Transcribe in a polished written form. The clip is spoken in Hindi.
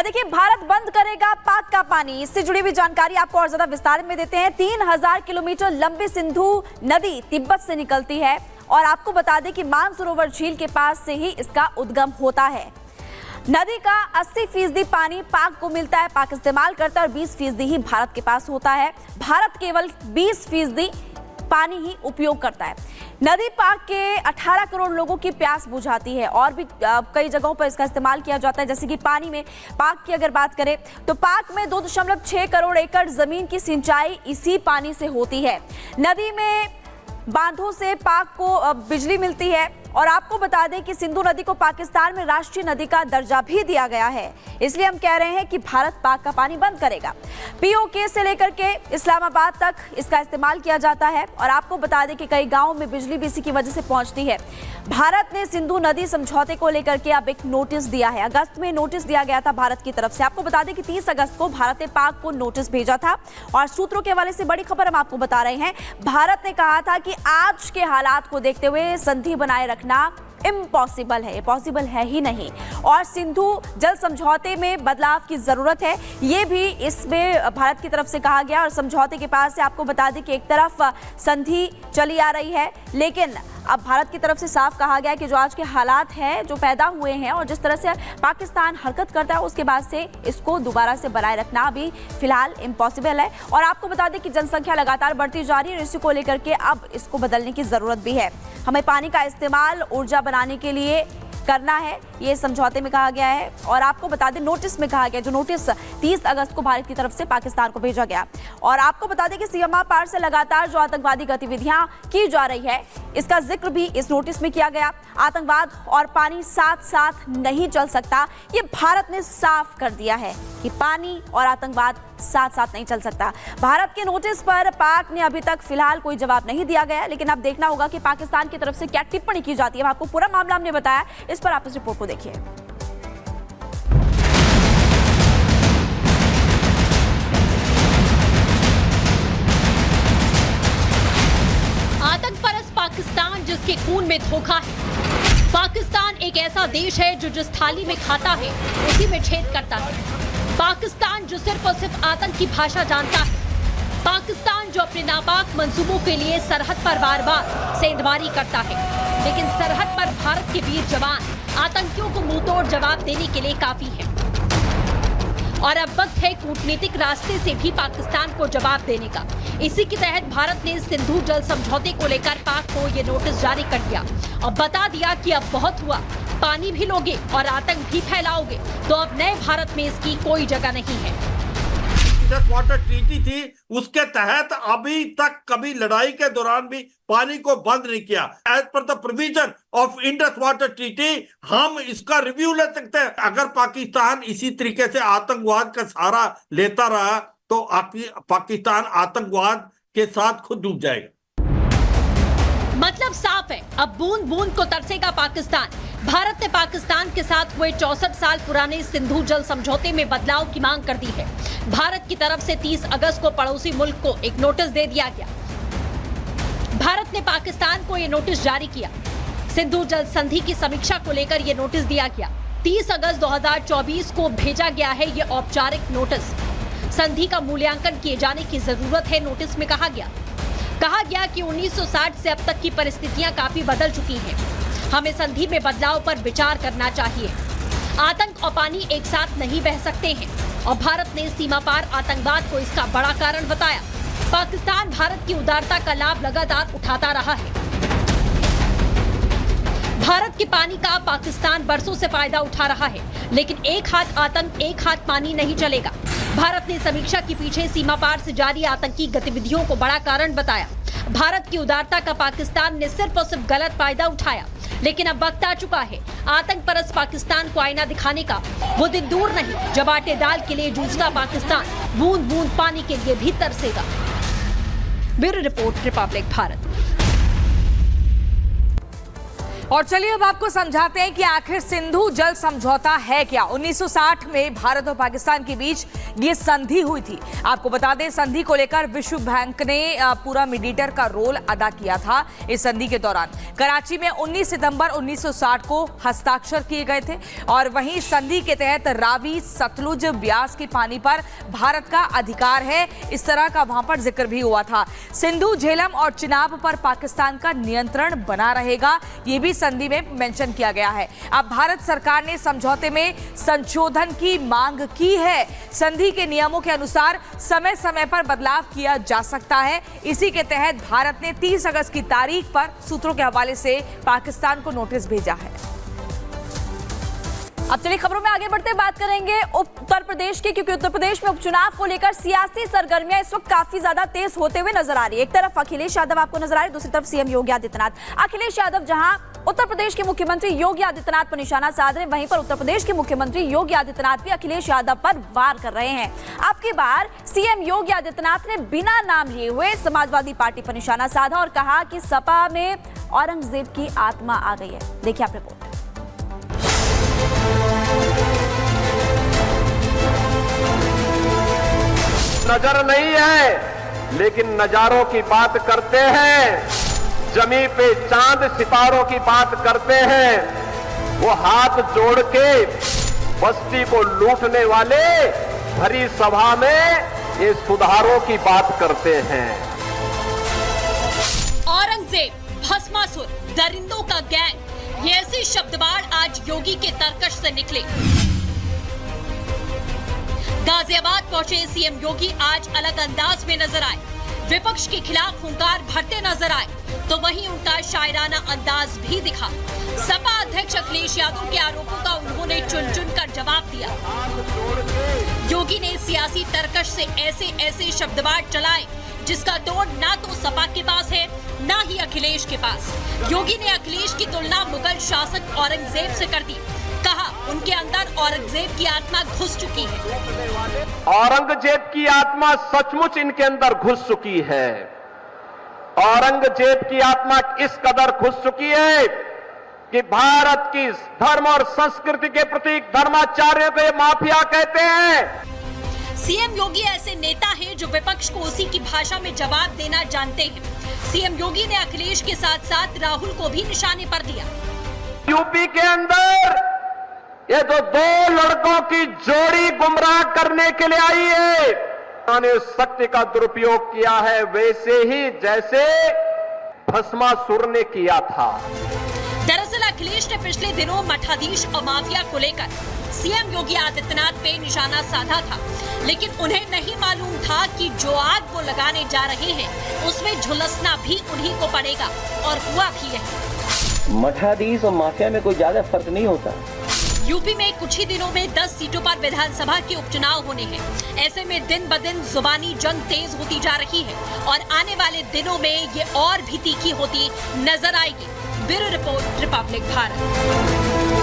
देखिए, भारत बंद करेगा पाक का पानी, इससे जुड़ी हुई जानकारी आपको और ज्यादा विस्तार में देते हैं। 3000 किलोमीटर लंबी सिंधु नदी तिब्बत से निकलती है और आपको बता दें कि मानसरोवर झील के पास से ही इसका उद्गम होता है। नदी का 80% पानी पाक को मिलता है, पाक इस्तेमाल करता है और 20% ही भारत के पास होता है। भारत केवल 20% पानी ही उपयोग करता है। नदी पाक के 18 करोड़ लोगों की प्यास बुझाती है और भी कई जगहों पर इसका इस्तेमाल किया जाता है। जैसे कि पानी में पाक की अगर बात करें तो पाक में 2.6 करोड़ एकड़ जमीन की सिंचाई इसी पानी से होती है। नदी में बांधों से पाक को बिजली मिलती है और आपको बता दें कि सिंधु नदी को पाकिस्तान में राष्ट्रीय नदी का दर्जा भी दिया गया है। इसलिए हम कह रहे हैं कि भारत पाक का पानी बंद करेगा। पीओके से लेकर के इस्लामाबाद तक इसका इस्तेमाल किया जाता है और आपको बता दें कि कई गांवों में बिजली भी इसी की वजह से पहुंचती है। भारत ने सिंधु नदी समझौते को लेकर के अब एक नोटिस दिया है। अगस्त में नोटिस दिया गया था भारत की तरफ से। आपको बता दें कि 30 अगस्त को भारत ने पाक को नोटिस भेजा था और सूत्रों के हवाले से बड़ी खबर हम आपको बता रहे हैं। भारत ने कहा था कि आज के हालात को देखते हुए संधि बनाए रखना इम्पॉसिबल है, पॉसिबल है ही नहीं और सिंधु जल समझौते में बदलाव की जरूरत है। ये भी इसमें भारत की तरफ से कहा गया और समझौते के पास से आपको बता दें कि एक तरफ संधि चली आ रही है, लेकिन अब भारत की तरफ से साफ कहा गया कि जो आज के हालात हैं जो पैदा हुए हैं और जिस तरह से पाकिस्तान हरकत करता है उसके बाद से इसको दोबारा से बनाए रखना अभी फिलहाल इम्पॉसिबल है। और आपको बता दें कि जनसंख्या लगातार बढ़ती जा रही है और इसी को लेकर के अब इसको बदलने की जरूरत भी है। हमें पानी का इस्तेमाल ऊर्जा बनाने के लिए करना है, ये समझौते में कहा गया है। और आपको बता दें नोटिस में कहा गया, जो नोटिस 30 अगस्त को भारत की तरफ से पाकिस्तान को भेजा गया। और आपको बता दें कि सीमा पार से लगातार जो आतंकवादी गतिविधियां की जा रही है इसका जिक्र भी इस नोटिस में किया गया। आतंकवाद और पानी साथ साथ नहीं चल सकता, ये भारत ने साफ कर दिया है कि पानी और आतंकवाद साथ साथ नहीं चल सकता। भारत के नोटिस पर पाक ने अभी तक फिलहाल कोई जवाब नहीं दिया गया, लेकिन अब देखना होगा कि पाकिस्तान की तरफ से क्या टिप्पणी की जाती है। आपको पूरा मामला हमने बताया, इस पर आप इस रिपोर्ट को देखिए। आतंक परस्त पाकिस्तान जिसके खून में धोखा है। पाकिस्तान एक ऐसा देश है जो जिस थाली में खाता है उसी में छेद करता है। पाकिस्तान जो सिर्फ और सिर्फ आतंक की भाषा जानता है। पाकिस्तान जो अपने नापाक मंसूबों के लिए सरहद पर बार बार सेंधमारी करता है, लेकिन सरहद पर भारत के वीर जवान आतंकियों को मुंहतोड़ जवाब देने के लिए काफी है। और अब वक्त है कूटनीतिक रास्ते से भी पाकिस्तान को जवाब देने का। इसी के तहत भारत ने सिंधु जल समझौते को लेकर पाक को ये नोटिस जारी कर दिया और बता दिया कि अब बहुत हुआ, पानी भी लोगे और आतंक भी फैलाओगे तो अब नए भारत में इसकी कोई जगह नहीं है। इंडस वाटर ट्रीटी थी, उसके तहत अभी तक कभी लड़ाई के दौरान भी पानी को बंद नहीं किया। As per the provision of Indus water treaty हम इसका रिव्यू ले सकते हैं। अगर पाकिस्तान इसी तरीके से आतंकवाद का सहारा लेता रहा तो पाकिस्तान आतंकवाद के साथ खुद डूब जाएगा। मतलब साफ है, अब बूंद बूंद को तरसेगा पाकिस्तान। भारत ने पाकिस्तान के साथ हुए 64 साल पुराने सिंधु जल समझौते में बदलाव की मांग कर दी है। भारत की तरफ से 30 अगस्त को पड़ोसी मुल्क को एक नोटिस दे दिया गया। भारत ने पाकिस्तान को ये नोटिस जारी किया। सिंधु जल संधि की समीक्षा को लेकर ये नोटिस दिया गया। 30 अगस्त 2024 को भेजा गया है ये औपचारिक नोटिस। संधि का मूल्यांकन किए जाने की जरूरत है, नोटिस में कहा गया कि 1960 से अब तक की परिस्थितियां काफी बदल चुकी हैं। हमें संधि में बदलाव पर विचार करना चाहिए। आतंक और पानी एक साथ नहीं बह सकते हैं और भारत ने सीमा पार आतंकवाद को इसका बड़ा कारण बताया। पाकिस्तान भारत की उदारता का लाभ लगातार उठाता रहा है। भारत के पानी का पाकिस्तान बरसों से फायदा उठा रहा है, लेकिन एक हाथ आतंक एक हाथ पानी नहीं चलेगा। भारत ने समीक्षा के पीछे सीमा पार से जारी आतंकी गतिविधियों को बड़ा कारण बताया। भारत की उदारता का पाकिस्तान ने सिर्फ और सिर्फ गलत फायदा उठाया, लेकिन अब वक्त आ चुका है आतंक परस्त पाकिस्तान को आईना दिखाने का। वो दिन दूर नहीं जब आटे दाल के लिए जूझता पाकिस्तान बूंद बूंद पानी के लिए भी तरसेगा। Bureau report, Republic Bharat. और चलिए अब आपको समझाते हैं कि आखिर सिंधु जल समझौता है क्या। 1960 में भारत और पाकिस्तान के बीच ये संधि हुई थी। आपको बता दें, संधि को लेकर विश्व बैंक ने पूरा मीडिएटर का रोल अदा किया था। इस संधि के दौरान कराची में 19 सितंबर 1960 को हस्ताक्षर किए गए थे और वहीं संधि के तहत रावी, सतलुज, ब्यास के पानी पर भारत का अधिकार है, इस तरह का वहां पर जिक्र भी हुआ था। सिंधु, झेलम और चिनाब पर पाकिस्तान का नियंत्रण बना रहेगा, ये भी संधि में मेंशन किया गया है। अब भारत सरकार ने समझौते में संशोधन की मांग की है। संधि के नियमों के अनुसार समय समय पर बदलाव किया जा सकता है। इसी के तहत भारत ने 30 अगस्त की तारीख पर सूत्रों के हवाले से पाकिस्तान को नोटिस भेजा है। अब चलिए खबरों में आगे बढ़ते बात करेंगे उत्तर प्रदेश की, क्योंकि उत्तर प्रदेश में उपचुनाव को लेकर सियासी सरगर्मियां इस वक्त काफी ज्यादा तेज होते हुए नजर आ रही है। एक तरफ अखिलेश यादव आपको नजर आ रहे, दूसरी तरफ सीएम योगी आदित्यनाथ। अखिलेश यादव जहां उत्तर प्रदेश के मुख्यमंत्री योगी आदित्यनाथ पर निशाना साध रहे, वहीं पर उत्तर प्रदेश के मुख्यमंत्री योगी आदित्यनाथ भी अखिलेश यादव पर वार कर रहे हैं। अब की बार सीएम योगी आदित्यनाथ ने बिना नाम लिए हुए समाजवादी पार्टी पर निशाना साधा और कहा कि सपा में औरंगजेब की आत्मा आ गई है। देखिए आप रिपोर्ट। नजर नहीं है, लेकिन नजारों की बात करते हैं। जमी पे चांद सितारों की बात करते हैं। वो हाथ जोड़ के बस्ती को लूटने वाले भरी सभा में ये सुधारों की बात करते हैं। औरंगजेब, भस्मासुर, दरिंदों का गैंग, ये ऐसे शब्दबाड़ आज योगी के तरकश से निकले। गाजियाबाद पहुंचे सीएम योगी आज अलग अंदाज में नजर आए। विपक्ष के खिलाफ हुंकार भरते नजर आए, तो वहीं उनका शायराना अंदाज भी दिखा। सपा अध्यक्ष अखिलेश यादव के आरोपों का उन्होंने चुन चुन कर जवाब दिया। योगी ने सियासी तरकश से ऐसे शब्दबाड़ चलाए जिसका तोड़ ना तो सपा के पास है, ना ही अखिलेश के पास। योगी ने अखिलेश की तुलना मुगल शासक औरंगजेब से कर दी। कहा उनके अंदर औरंगजेब की आत्मा घुस चुकी है। औरंगजेब की आत्मा सचमुच इनके अंदर घुस चुकी है। औरंगजेब की आत्मा इस कदर घुस चुकी है कि भारत की धर्म और संस्कृति के प्रतीक धर्माचार्यों को ये माफिया कहते हैं। सीएम योगी ऐसे नेता हैं जो विपक्ष को उसी की भाषा में जवाब देना जानते हैं। सीएम योगी ने अखिलेश के साथ साथ राहुल को भी निशाने पर दिया। यूपी के अंदर ये तो दो लड़कों की जोड़ी गुमराह करने के लिए आई है। उन्होंने शक्ति का दुरुपयोग किया है वैसे ही जैसे भस्मासुर ने किया था। दरअसल अखिलेश ने पिछले दिनों मठाधीश और माफिया को लेकर सीएम योगी आदित्यनाथ पे निशाना साधा था, लेकिन उन्हें नहीं मालूम था कि जो आग वो लगाने जा रहे हैं उसमें झुलसना भी उन्हीं को पड़ेगा, और हुआ भी है। मठाधीश और माफिया में कोई ज्यादा फर्क नहीं होता। यूपी में कुछ ही दिनों में 10 सीटों पर विधानसभा के उपचुनाव होने हैं। ऐसे में दिन ब दिन जुबानी जंग तेज होती जा रही है और आने वाले दिनों में ये और भी तीखी होती नजर आएगी। Bureau report, Republic Bharat.